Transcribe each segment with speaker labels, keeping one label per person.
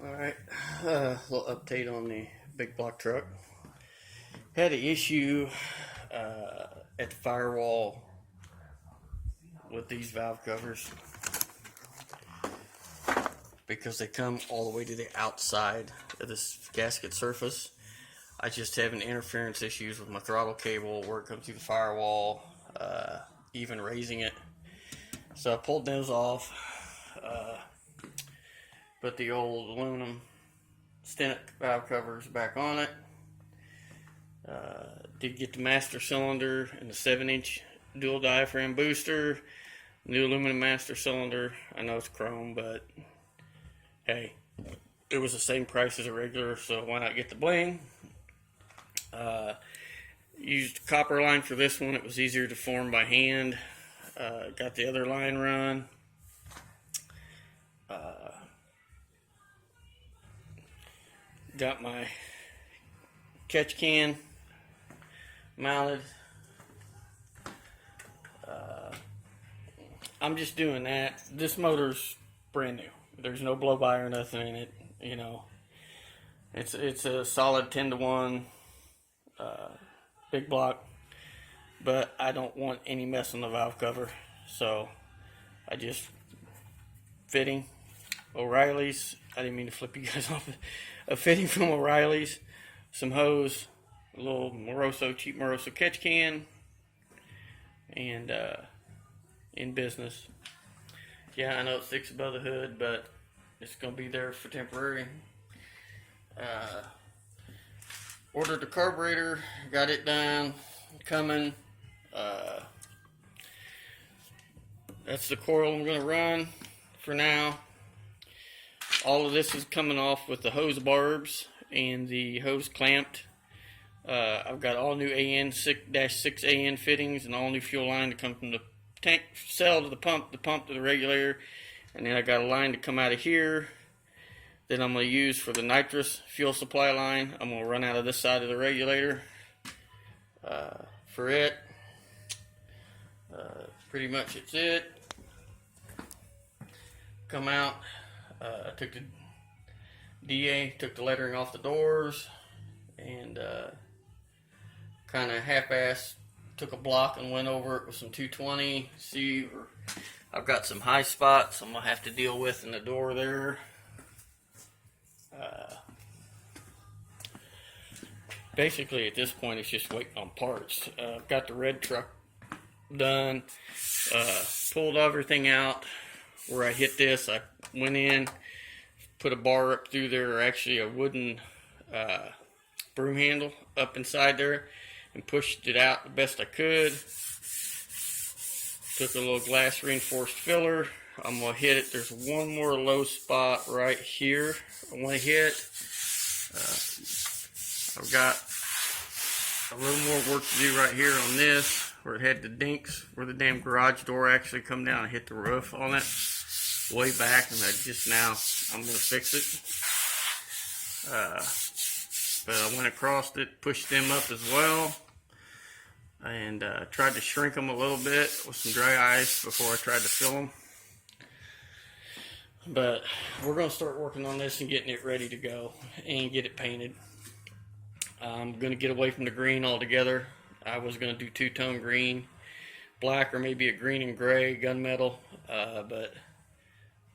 Speaker 1: Alright, little update on the big block truck. Had an issue at the firewall with these valve covers because they come all the way to the outside of this gasket surface. I just having interference issues with my throttle cable where it comes through the firewall, even raising it. So I pulled those off, put the old aluminum stent valve covers back on it. Did get the master cylinder and the 7-inch dual diaphragm booster, new aluminum master cylinder. I know it's chrome, but hey, it was the same price as a regular, so why not get the bling? Used copper line for this one. It was easier to form by hand. Got the other line run. Got my catch can mounted. I'm just doing that. This motor's brand new. There's no blow by or nothing in it. You know, it's a solid 10-to-1 big block, but I don't want any mess on the valve cover, so I just fitting O'Reilly's. I didn't mean to flip you guys off. A fitting from O'Reilly's, some hose, a little Moroso, cheap Moroso catch can, and in business. Yeah, I know it sticks above the hood, but it's gonna be there for temporary. Ordered the carburetor, got it done, coming. That's the coil I'm gonna run for now. All of this is coming off with the hose barbs and the hose clamped. I've got all new AN-6 AN fittings and all new fuel line to come from the tank cell to the pump to the regulator, and then I got a line to come out of here that I'm going to use for the nitrous fuel supply line. I'm going to run out of this side of the regulator for it. Pretty much it's it. Come out. I took the DA, took the lettering off the doors, and kind of half-assed took a block and went over it with some 220. See, I've got some high spots I'm going to have to deal with in the door there. Basically, at this point, it's just waiting on parts. I've got the red truck done. Pulled everything out. Where I hit this, I went in, put a bar up through there, or actually a wooden broom handle up inside there, and pushed it out the best I could. Took a little glass reinforced filler. I'm going to hit it. There's one more low spot right here I want to hit. I've got a little more work to do right here on this, where it had the dinks, where the damn garage door actually come down and hit the roof on it way back, and I just now I'm going to fix it. But I went across it, pushed them up as well, and tried to shrink them a little bit with some dry ice before I tried to fill them. But we're going to start working on this and getting it ready to go and get it painted. I'm going to get away from the green altogether. I was going to do two-tone green, black, or maybe a green and gray gunmetal, but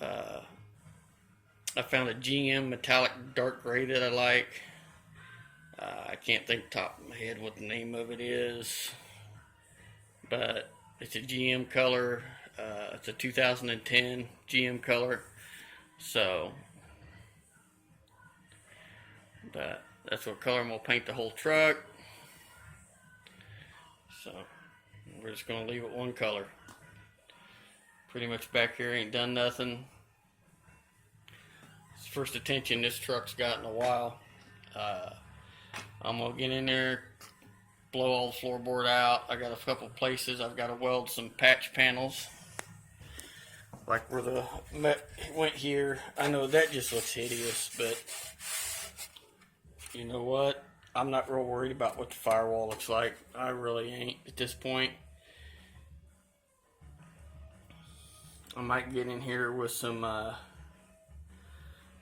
Speaker 1: I found a GM metallic dark gray that I like. I can't think top of my head what the name of it is, but it's a GM color. It's a 2010 GM color, so but that's what color I'm going to paint the whole truck. So we're just going to leave it one color. Pretty much back here ain't done nothing. It's the first attention this truck's got in a while. I'm going to get in there, blow all the floorboard out. I got a couple places I've got to weld some patch panels, like where the went here. I know that just looks hideous, but you know what? I'm not real worried about what the firewall looks like. I really ain't at this point. I might get in here with some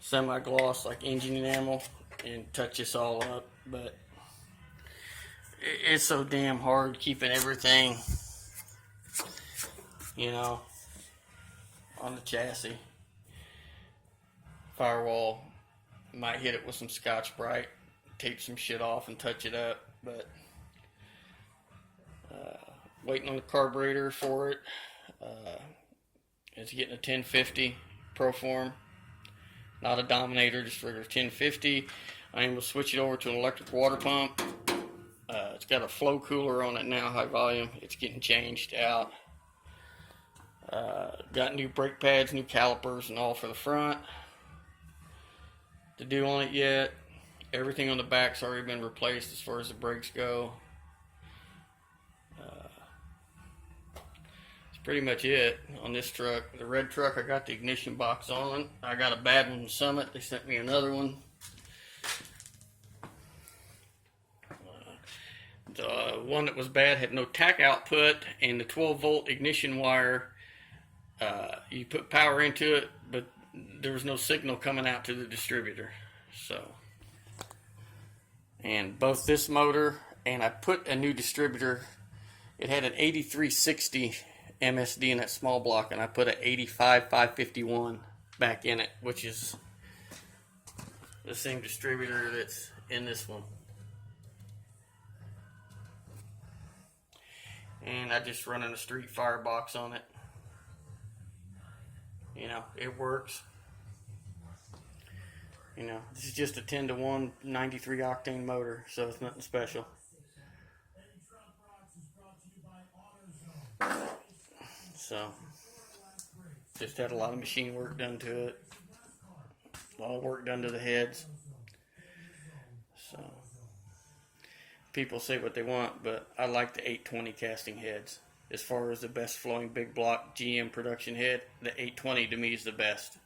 Speaker 1: semi-gloss like engine enamel and touch this all up, but it's so damn hard keeping everything, you know, on the chassis. Firewall, might hit it with some Scotch-Brite, tape some shit off and touch it up, but waiting on the carburetor for it. It's getting a 1050 Proform, not a Dominator, just regular 1050. I am going to switch it over to an electric water pump. It's got a flow cooler on it now, high volume. It's getting changed out. Got new brake pads, new calipers, and all for the front. To do on it yet, everything on the back's already been replaced as far as the brakes go. That's pretty much it on this truck. The red truck, I got the ignition box on. I got a bad one in Summit. They sent me another one. The one that was bad had no tack output, and the 12-volt ignition wire, you put power into it, but there was no signal coming out to the distributor. So, and both this motor, and I put a new distributor. It had an 8360 MSD in that small block, and I put an 85-551 back in it, which is the same distributor that's in this one. And I just running a street firebox on it. You know, it works. You know, this is just a 10-to-1 93 octane motor, so it's nothing special. So, just had a lot of machine work done to it. A lot of work done to the heads. So, people say what they want, but I like the 820 casting heads. As far as the best flowing big block GM production head, the 820 to me is the best.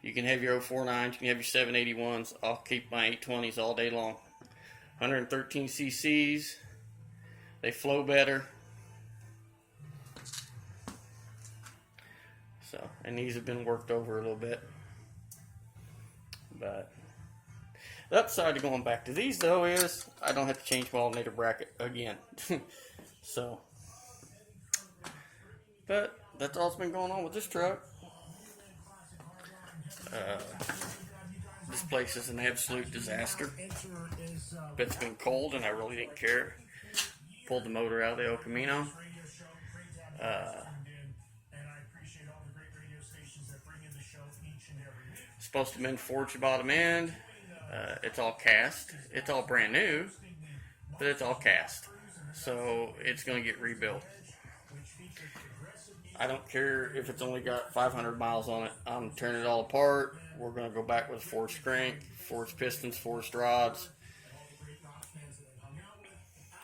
Speaker 1: You can have your 049s, you can have your 781s. I'll keep my 820s all day long. 113 cc's. They flow better. So, and these have been worked over a little bit. But the upside of going back to these, though, is I don't have to change my alternator bracket again. So, but that's all that's been going on with this truck. This place is an absolute disaster. But it's been cold, and I really didn't care. Pulled the motor out of the El Camino. Supposed to mend forged bottom end. It's all cast. It's all brand new, but it's all cast. So it's going to get rebuilt. I don't care if it's only got 500 miles on it. I'm turning it all apart. We're going to go back with forged crank, forged pistons, forged rods.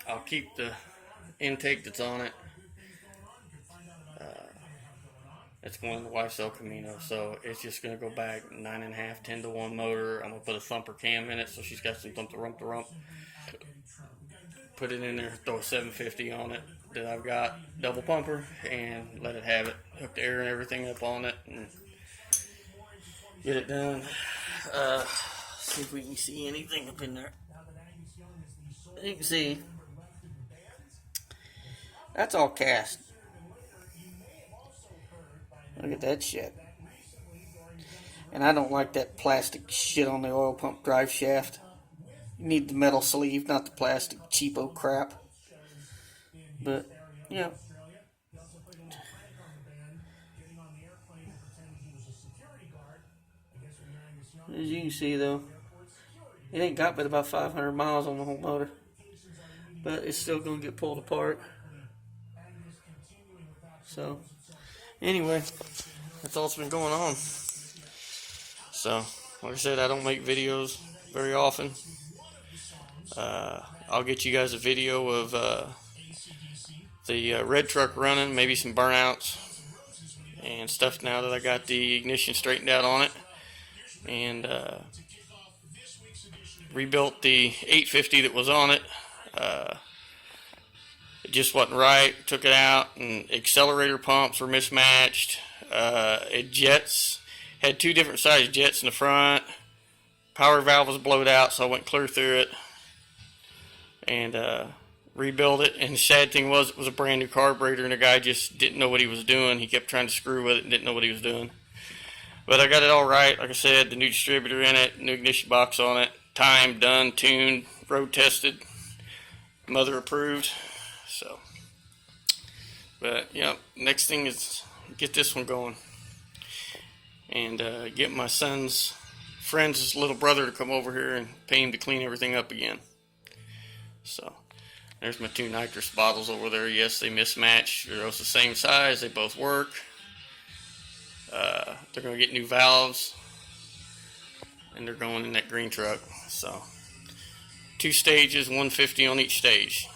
Speaker 1: I'll keep the intake that's on it. It's going in the wife's El Camino, so it's just going to go back 9.5, 10-to-1 motor. I'm going to put a thumper cam in it, so she's got some thump-to-rump. Put it in there, throw a 750 on it that I've got, double pumper, and let it have it. Hook the air and everything up on it, and get it done. See if we can see anything up in there. You can see, that's all cast. Look at that shit. And I don't like that plastic shit on the oil pump drive shaft. You need the metal sleeve, not the plastic cheapo crap. But, yeah. As you can see, though, it ain't got but about 500 miles on the whole motor. But it's still going to get pulled apart. So, anyway, that's all that's been going on. So, like I said, I don't make videos very often. I'll get you guys a video of the red truck running, maybe some burnouts and stuff now that I got the ignition straightened out on it. And rebuilt the 850 that was on it. It just wasn't right. Took it out, and accelerator pumps were mismatched. It jets Had two different size jets in the front. Power valve was blowed out, so I went clear through it and rebuilt it. And the sad thing was, it was a brand new carburetor, and the guy just didn't know what he was doing. He kept trying to screw with it and didn't know what he was doing. But I got it all right. Like I said, the new distributor in it, new ignition box on it, timed, done, tuned, road tested, mother approved. So, but yeah, next thing is get this one going and get my son's friend's little brother to come over here and pay him to clean everything up again. So there's my two nitrous bottles over there. Yes, they mismatch. They're both the same size. They both work. They're going to get new valves, and they're going in that green truck. So 2 stages, 150 on each stage.